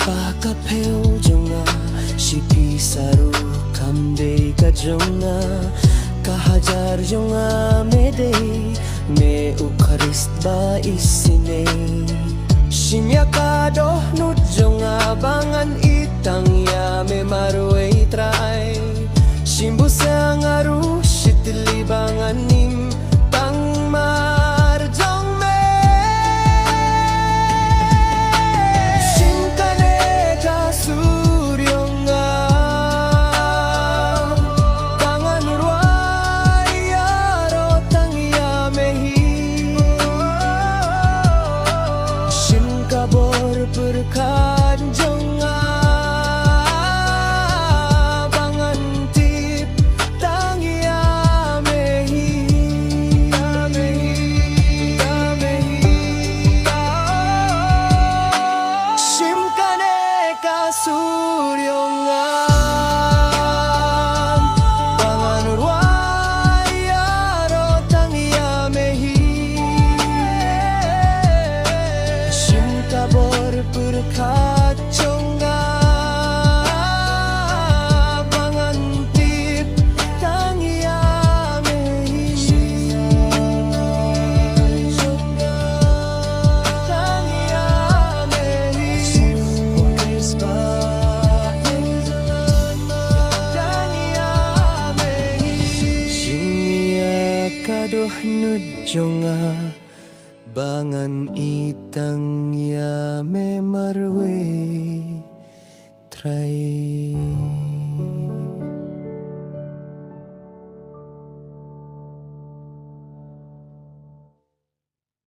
Pakapeo jonga Shipi saru kamde ka jonga Kahajar jonga mede Me ukharist ba isine Shimya kado nut jonga Bangan itang ya me marway try Shimbu sangaru shitli bangan nim Tang mar jong me Shinkane ka suryonga Bangan ruay aro tang ya mehi Shinkabor berkat jonga Suryonga Bangan ruay aro tang ya mehi Shinkabor berkat jonga Bangan tip tang ya mehi Tang ya mehi Kadoh nudjonga Bangan itang ya me marwe try